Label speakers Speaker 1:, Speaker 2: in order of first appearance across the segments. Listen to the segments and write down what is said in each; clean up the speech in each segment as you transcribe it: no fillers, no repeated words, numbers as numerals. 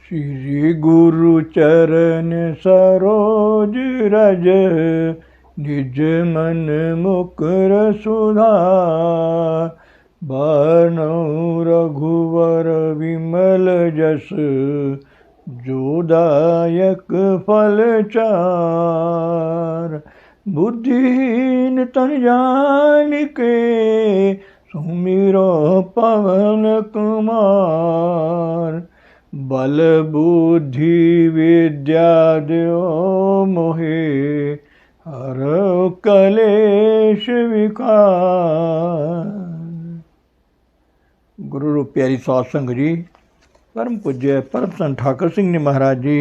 Speaker 1: श्री गुरु चरण सरोज रज, निज मन मुकुर सुधार। बरनउँ रघुवर विमल जस, जो दायक फल चार। बुद्धिहीन तन जानिके, सुमिरो पवन कुमार। बल बुद्धि विद्या देओ मोहे, हरऊ कलेश विकार। गुरु रूप प्यारी साध संगत जी, परम पूज्य परम संत ठाकर सिंह जी महाराज जी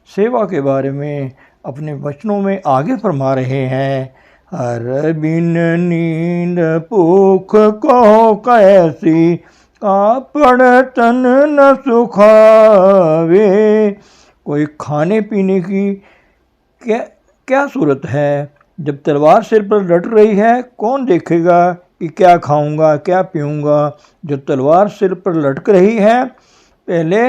Speaker 1: सेवा के बारे में अपने वचनों में आगे फरमा रहे हैं। हर बिन नींद भूख को कैसी, कापड़ तन न सुखावे। कोई खाने पीने की क्या सूरत है, जब तलवार सिर पर लट रही है कौन देखेगा कि क्या खाऊंगा क्या पीऊंगा। जब तलवार सिर पर लटक रही है पहले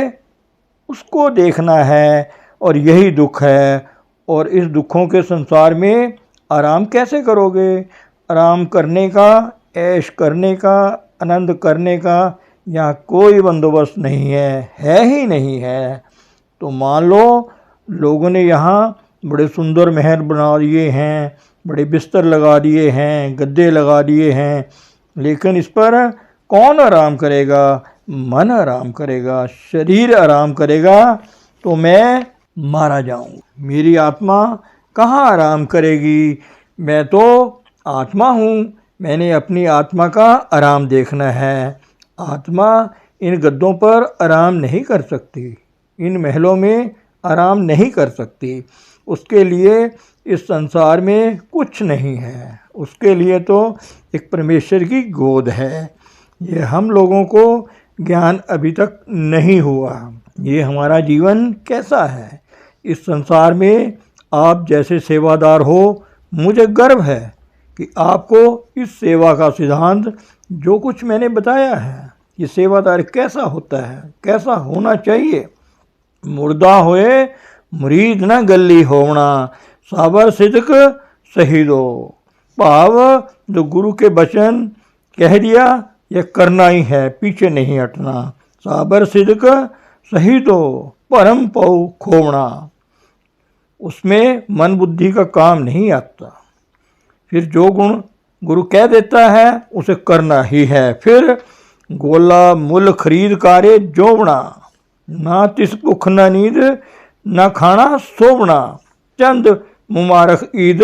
Speaker 1: उसको देखना है, और यही दुख है। और इस दुखों के संसार में आराम कैसे करोगे। आराम करने का, ऐश करने का, आनंद करने का यहाँ कोई बंदोबस्त नहीं है ही नहीं है। तो मान लो लोगों ने यहाँ बड़े सुंदर महल बना दिए हैं, बड़े बिस्तर लगा दिए हैं, गद्दे लगा दिए हैं, लेकिन इस पर कौन आराम करेगा। मन आराम करेगा, शरीर आराम करेगा तो मैं मारा जाऊंगा। मेरी आत्मा कहाँ आराम करेगी। मैं तो आत्मा हूँ, मैंने अपनी आत्मा का आराम देखना है। आत्मा इन गद्दों पर आराम नहीं कर सकती, इन महलों में आराम नहीं कर सकती। उसके लिए इस संसार में कुछ नहीं है, उसके लिए तो एक परमेश्वर की गोद है। ये हम लोगों को ज्ञान अभी तक नहीं हुआ। ये हमारा जीवन कैसा है। इस संसार में आप जैसे सेवादार हो, मुझे गर्व है कि आपको इस सेवा का सिद्धांत जो कुछ मैंने बताया है, ये सेवादार कैसा होता है, कैसा होना चाहिए। मुर्दा होए मुरीद न गली होवना, साबर सिदक शहीदो। भाव जो गुरु के वचन कह दिया यह करना ही है, पीछे नहीं हटना। साबर सिदक शहीदो, परम पौ खोवना। उसमें मन बुद्धि का काम नहीं आता। फिर जो गुण गुरु कह देता है उसे करना ही है। फिर गोला मुल खरीद कारे जोवना, ना तिस भुख न नींद न खाना सोवना। चंद मुबारक ईद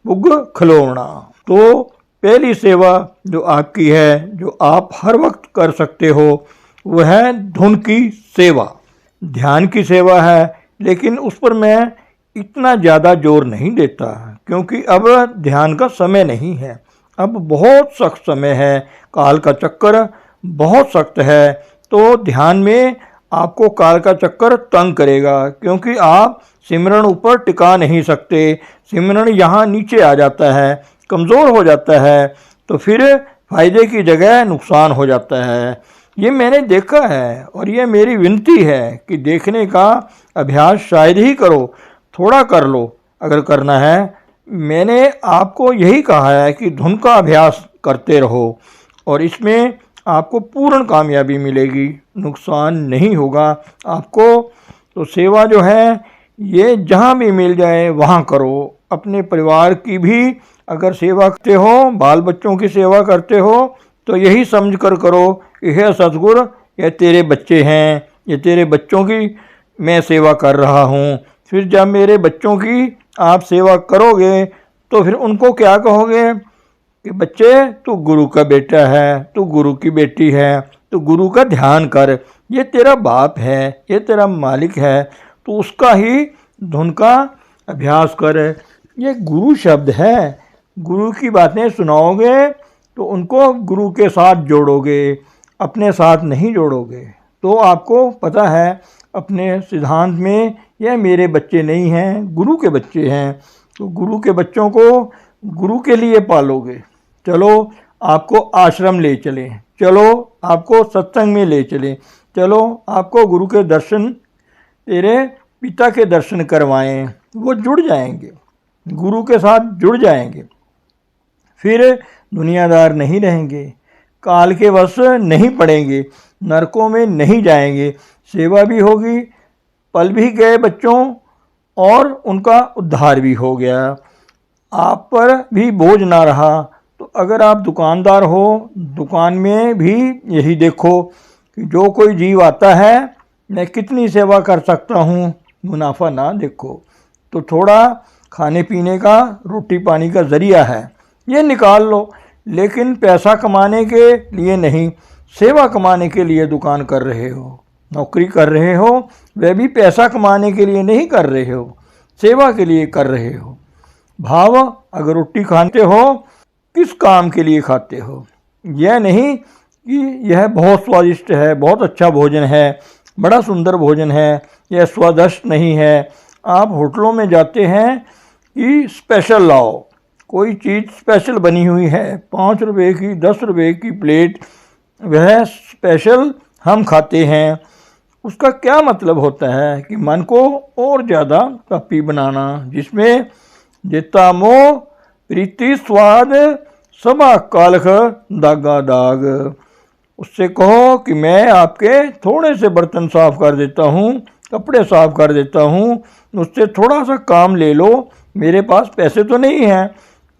Speaker 1: बुग खलोवना। तो पहली सेवा जो आपकी है, जो आप हर वक्त कर सकते हो, वह है धुन की सेवा, ध्यान की सेवा है। लेकिन उस पर मैं इतना ज़्यादा जोर नहीं देता, क्योंकि अब ध्यान का समय नहीं है। अब बहुत सख्त समय है, काल का चक्कर बहुत सख्त है। तो ध्यान में आपको काल का चक्कर तंग करेगा, क्योंकि आप सिमरन ऊपर टिका नहीं सकते। सिमरन यहाँ नीचे आ जाता है, कमज़ोर हो जाता है, तो फिर फायदे की जगह नुकसान हो जाता है। ये मैंने देखा है, और ये मेरी विनती है कि देखने का अभ्यास शायद ही करो, थोड़ा कर लो अगर करना है। मैंने आपको यही कहा है कि धुन का अभ्यास करते रहो, और इसमें आपको पूर्ण कामयाबी मिलेगी, नुकसान नहीं होगा आपको। तो सेवा जो है ये जहाँ भी मिल जाए वहाँ करो। अपने परिवार की भी अगर सेवा करते हो, बाल बच्चों की सेवा करते हो, तो यही समझ कर करो कि हे सतगुरु, ये तेरे बच्चे हैं, ये तेरे बच्चों की मैं सेवा कर रहा हूँ। फिर जब मेरे बच्चों की आप सेवा करोगे तो फिर उनको क्या कहोगे कि बच्चे तू गुरु का बेटा है, तू गुरु की बेटी है, तू गुरु का ध्यान कर। ये तेरा बाप है, ये तेरा मालिक है, तो उसका ही धुन का अभ्यास कर। ये गुरु शब्द है, गुरु की बातें सुनाओगे तो उनको गुरु के साथ जोड़ोगे, अपने साथ नहीं जोड़ोगे। तो आपको पता है अपने सिद्धांत में यह मेरे बच्चे नहीं हैं, गुरु के बच्चे हैं। तो गुरु के बच्चों को गुरु के लिए पालोगे। चलो आपको आश्रम ले चलें, चलो आपको सत्संग में ले चलें, चलो आपको गुरु के दर्शन तेरे पिता के दर्शन करवाएं, वो जुड़ जाएंगे, गुरु के साथ जुड़ जाएंगे, फिर दुनियादार नहीं रहेंगे, काल के वश नहीं पड़ेंगे, नरकों में नहीं जाएंगे, सेवा भी होगी, पल भी गए बच्चों और उनका उद्धार भी हो गया, आप पर भी बोझ ना रहा। तो अगर आप दुकानदार हो, दुकान में भी यही देखो कि जो कोई जीव आता है मैं कितनी सेवा कर सकता हूँ, मुनाफा ना देखो। तो थोड़ा खाने पीने का, रोटी पानी का ज़रिया है, ये निकाल लो, लेकिन पैसा कमाने के लिए नहीं, सेवा कमाने के लिए दुकान कर रहे हो, नौकरी कर रहे हो, वह भी पैसा कमाने के लिए नहीं कर रहे हो, सेवा के लिए कर रहे हो। भाव, अगर रोटी खाते हो किस काम के लिए खाते हो? यह नहीं कि यह बहुत स्वादिष्ट है, बहुत अच्छा भोजन है, बड़ा सुंदर भोजन है, यह स्वादिष्ट नहीं है। आप होटलों में जाते हैं कि स्पेशल लाओ, कोई चीज़ स्पेशल बनी हुई है, 5 रुपये की, 10 रुपये की प्लेट, वह स्पेशल हम खाते हैं। उसका क्या मतलब होता है कि मन को और ज़्यादा पापी बनाना, जिसमें जेता मोह प्रीति स्वाद सबा कालख दागा दाग। उससे कहो कि मैं आपके थोड़े से बर्तन साफ़ कर देता हूँ, कपड़े साफ़ कर देता हूँ, उससे थोड़ा सा काम ले लो, मेरे पास पैसे तो नहीं हैं,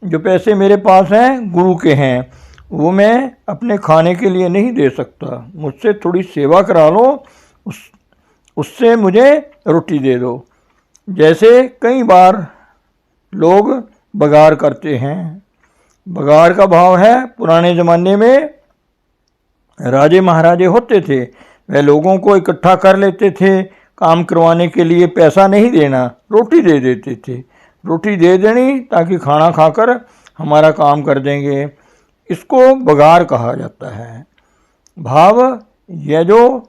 Speaker 1: जो पैसे मेरे पास हैं गुरु के हैं, वो मैं अपने खाने के लिए नहीं दे सकता, मुझसे थोड़ी सेवा करा लो, उससे मुझे रोटी दे दो। जैसे कई बार लोग बगार करते हैं। बगार का भाव है, पुराने ज़माने में राजे महाराजे होते थे, वह लोगों को इकट्ठा कर लेते थे, काम करवाने के लिए पैसा नहीं देना, रोटी दे देते थे, रोटी दे देनी ताकि खाना खाकर हमारा काम कर देंगे, इसको बगार कहा जाता है। भाव, यह जो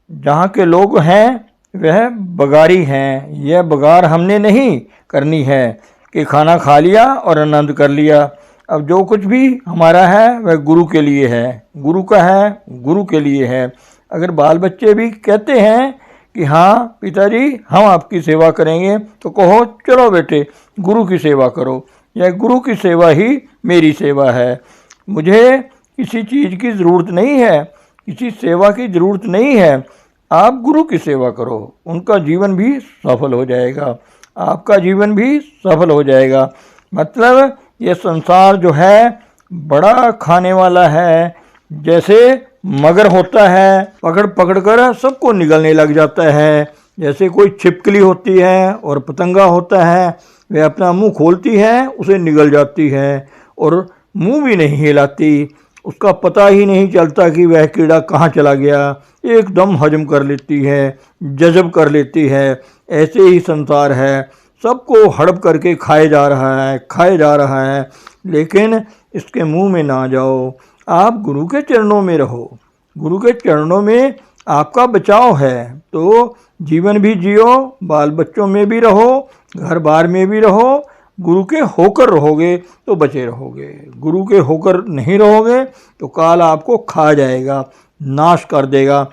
Speaker 1: जहाँ के लोग हैं वह बगारी हैं, यह बगार हमने नहीं करनी है कि खाना खा लिया और आनंद कर लिया। अब जो कुछ भी हमारा है वह गुरु के लिए है, गुरु का है, गुरु के लिए है। अगर बाल बच्चे भी कहते हैं कि हाँ पिताजी हम आपकी सेवा करेंगे, तो कहो चलो बेटे गुरु की सेवा करो, यह गुरु की सेवा ही मेरी सेवा है, मुझे किसी चीज़ की ज़रूरत नहीं है, किसी सेवा की ज़रूरत नहीं है, आप गुरु की सेवा करो, उनका जीवन भी सफल हो जाएगा, आपका जीवन भी सफल हो जाएगा। मतलब ये संसार जो है बड़ा खाने वाला है, जैसे मगर होता है पकड़ पकड़ कर सबको निगलने लग जाता है, जैसे कोई छिपकली होती है और पतंगा होता है, वह अपना मुंह खोलती है उसे निगल जाती है और मुंह भी नहीं हिलाती, उसका पता ही नहीं चलता कि वह कीड़ा कहाँ चला गया, एकदम हजम कर लेती है, जज़ब कर लेती है। ऐसे ही संसार है, सबको हड़प करके खाए जा रहा है, खाए जा रहा है, लेकिन इसके मुंह में ना जाओ, आप गुरु के चरणों में रहो, गुरु के चरणों में आपका बचाव है, तो जीवन भी जियो, बाल बच्चों में भी रहो, घर बार में भी रहो, गुरु के होकर रहोगे तो बचे रहोगे, गुरु के होकर नहीं रहोगे तो काल आपको खा जाएगा, नाश कर देगा।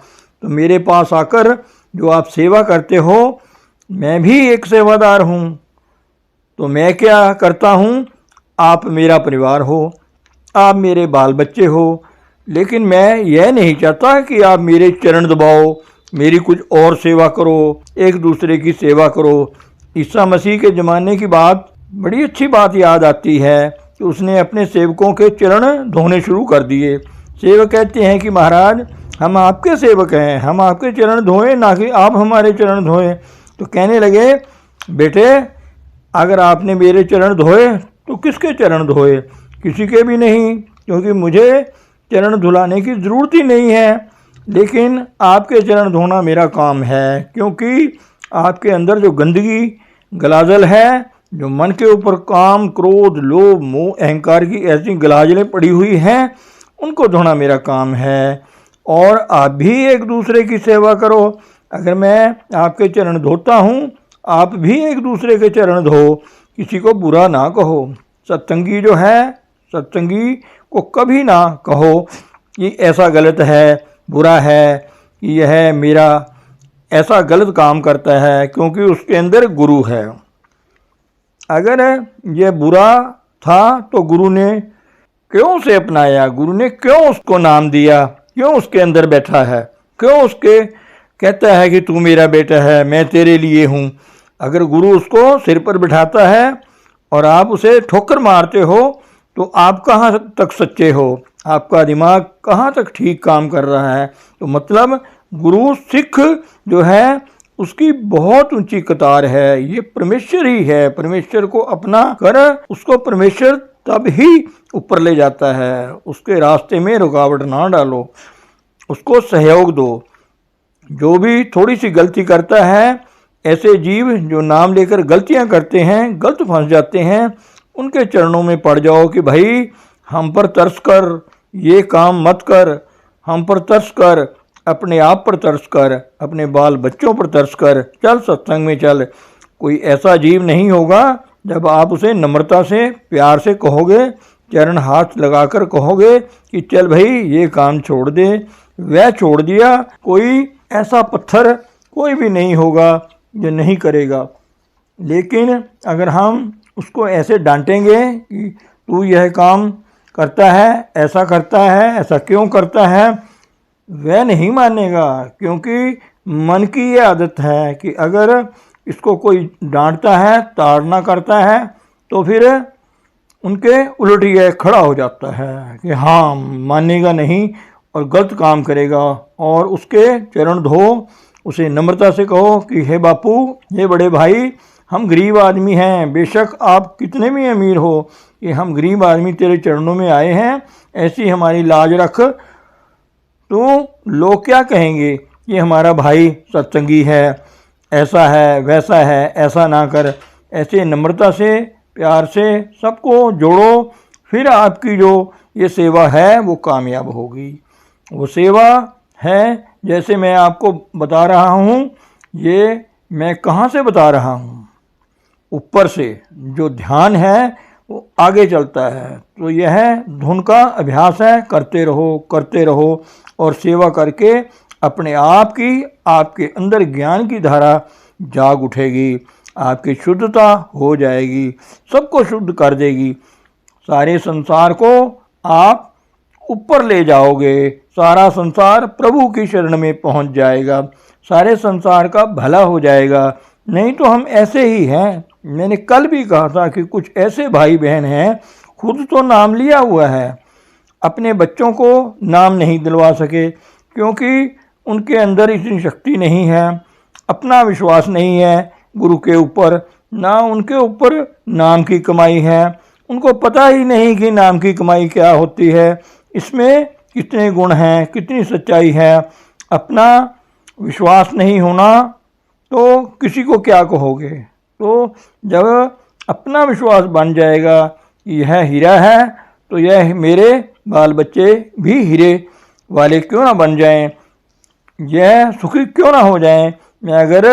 Speaker 1: तो मेरे पास आकर जो आप सेवा करते हो, मैं भी एक सेवादार हूँ, तो मैं क्या करता हूँ, आप मेरा परिवार हो, आप मेरे बाल बच्चे हो, लेकिन मैं यह नहीं चाहता कि आप मेरे चरण दबाओ, मेरी कुछ और सेवा करो, एक दूसरे की सेवा करो। ईसा मसीह के ज़माने की बात, बड़ी अच्छी बात याद आती है कि उसने अपने सेवकों के चरण धोने शुरू कर दिए। सेवक कहते हैं कि महाराज हम आपके सेवक हैं, हम आपके चरण धोएं, ना कि आप हमारे चरण धोएं। तो कहने लगे बेटे अगर आपने मेरे चरण धोए तो किसके चरण धोए, किसी के भी नहीं, क्योंकि मुझे चरण धुलाने की ज़रूरत ही नहीं है, लेकिन आपके चरण धोना मेरा काम है, क्योंकि आपके अंदर जो गंदगी गलाजल है, जो मन के ऊपर काम क्रोध लोभ मोह अहंकार की ऐसी गलाजलें पड़ी हुई हैं, उनको धोना मेरा काम है। और आप भी एक दूसरे की सेवा करो, अगर मैं आपके चरण धोता हूँ, आप भी एक दूसरे के चरण धो, किसी को बुरा ना कहो। सत्संगी जो है, सत्संगी को कभी ना कहो कि ऐसा गलत है, बुरा है, कि यह मेरा ऐसा गलत काम करता है, क्योंकि उसके अंदर गुरु है। अगर ये बुरा था तो गुरु ने क्यों उसे अपनाया, गुरु ने क्यों उसको नाम दिया, क्यों उसके अंदर बैठा है, क्यों उसके कहता है कि तू मेरा बेटा है, मैं तेरे लिए हूँ। अगर गुरु उसको सिर पर बिठाता है और आप उसे ठोकर मारते हो तो आप कहाँ तक सच्चे हो, आपका दिमाग कहाँ तक ठीक काम कर रहा है। तो मतलब गुरु सिख जो है उसकी बहुत ऊंची कतार है, ये परमेश्वर ही है। परमेश्वर को अपना कर उसको परमेश्वर तब ही ऊपर ले जाता है। उसके रास्ते में रुकावट ना डालो, उसको सहयोग दो। जो भी थोड़ी सी गलती करता है, ऐसे जीव जो नाम लेकर गलतियां करते हैं, गलत फंस जाते हैं, उनके चरणों में पड़ जाओ कि भाई हम पर तरस कर, ये काम मत कर, हम पर तरस कर, अपने आप पर तरस कर, अपने बाल बच्चों पर तरस कर, चल सत्संग में चल। कोई ऐसा जीव नहीं होगा जब आप उसे नम्रता से प्यार से कहोगे, चरण हाथ लगाकर कहोगे कि चल भाई ये काम छोड़ दे, वह छोड़ दिया। कोई ऐसा पत्थर कोई भी नहीं होगा जो नहीं करेगा। लेकिन अगर हम उसको ऐसे डांटेंगे कि तू यह काम करता है, ऐसा करता है, ऐसा क्यों करता है, वह नहीं मानेगा। क्योंकि मन की ये आदत है कि अगर इसको कोई डांटता है, ताड़ना करता है, तो फिर उनके उलट ये खड़ा हो जाता है कि हाँ मानेगा नहीं और गलत काम करेगा। और उसके चरण धो, उसे नम्रता से कहो कि हे बापू, हे बड़े भाई, हम गरीब आदमी हैं, बेशक आप कितने भी अमीर हो, कि हम गरीब आदमी तेरे चरणों में आए हैं, ऐसी हमारी लाज रख। तो लोग क्या कहेंगे कि हमारा भाई सत्संगी है, ऐसा है, वैसा है, ऐसा ना कर। ऐसे नम्रता से, प्यार से सबको जोड़ो, फिर आपकी जो ये सेवा है वो कामयाब होगी। वो सेवा है, जैसे मैं आपको बता रहा हूँ, ये मैं कहाँ से बता रहा हूँ, ऊपर से जो ध्यान है वो आगे चलता है। तो यह धुन का अभ्यास है, करते रहो, करते रहो, और सेवा करके अपने आप की, आपके अंदर ज्ञान की धारा जाग उठेगी, आपकी शुद्धता हो जाएगी, सबको शुद्ध कर देगी। सारे संसार को आप ऊपर ले जाओगे, सारा संसार प्रभु की शरण में पहुंच जाएगा, सारे संसार का भला हो जाएगा। नहीं तो हम ऐसे ही हैं। मैंने कल भी कहा था कि कुछ ऐसे भाई बहन हैं, खुद तो नाम लिया हुआ है, अपने बच्चों को नाम नहीं दिलवा सके, क्योंकि उनके अंदर इतनी शक्ति नहीं है, अपना विश्वास नहीं है गुरु के ऊपर, ना उनके ऊपर नाम की कमाई है। उनको पता ही नहीं कि नाम की कमाई क्या होती है, इसमें कितने गुण हैं, कितनी सच्चाई है। अपना विश्वास नहीं होना तो किसी को क्या कहोगे। तो जब अपना विश्वास बन जाएगा कि यह हीरा है, तो यह मेरे बाल बच्चे भी हीरे वाले क्यों ना बन जाएं, यह सुखी क्यों ना हो जाएं। मैं अगर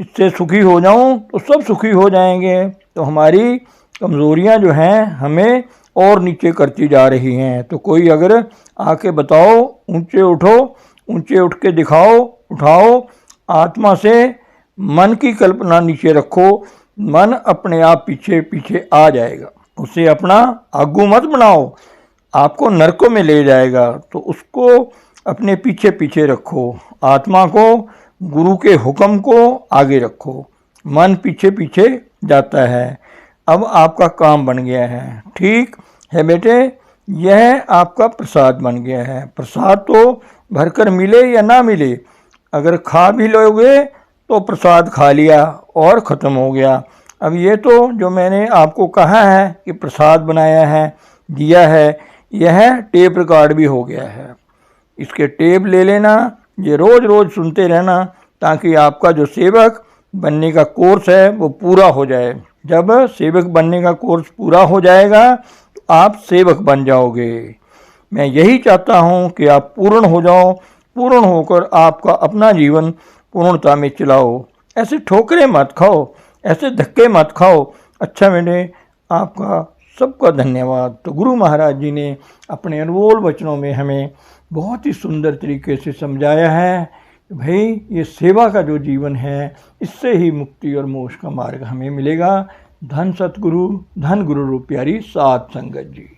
Speaker 1: इससे सुखी हो जाऊं तो सब सुखी हो जाएंगे। तो हमारी कमज़ोरियां जो हैं हमें और नीचे करती जा रही हैं। तो कोई अगर आके बताओ, ऊंचे उठो, ऊंचे उठ के दिखाओ, उठाओ। आत्मा से मन की कल्पना नीचे रखो, मन अपने आप पीछे पीछे आ जाएगा। उसे अपना आगू मत बनाओ, आपको नरकों में ले जाएगा। तो उसको अपने पीछे पीछे रखो, आत्मा को, गुरु के हुक्म को आगे रखो। मन पीछे पीछे जाता है। अब आपका काम बन गया है, ठीक है बेटे, यह आपका प्रसाद बन गया है। प्रसाद तो भरकर मिले या ना मिले, अगर खा भी लोगे तो प्रसाद खा लिया और ख़त्म हो गया। अब ये तो जो मैंने आपको कहा है कि प्रसाद बनाया है, दिया है, यह टेप रिकॉर्ड भी हो गया है। इसके टेप ले लेना, ये रोज़ रोज़ सुनते रहना, ताकि आपका जो सेवक बनने का कोर्स है वो पूरा हो जाए। जब सेवक बनने का कोर्स पूरा हो जाएगा तो आप सेवक बन जाओगे। मैं यही चाहता हूँ कि आप पूर्ण हो जाओ, पूर्ण होकर आपका अपना जीवन पूर्णता में चलाओ। ऐसे ठोकरें मत खाओ, ऐसे धक्के मत खाओ। अच्छा बेटे, आपका सबका धन्यवाद। तो गुरु महाराज जी ने अपने अनमोल वचनों में हमें बहुत ही सुंदर तरीके से समझाया है भाई ये सेवा का जो जीवन है, इससे ही मुक्ति और मोक्ष का मार्ग हमें मिलेगा। धन सतगुरु, धन गुरु रूप प्यारी सात संगत जी।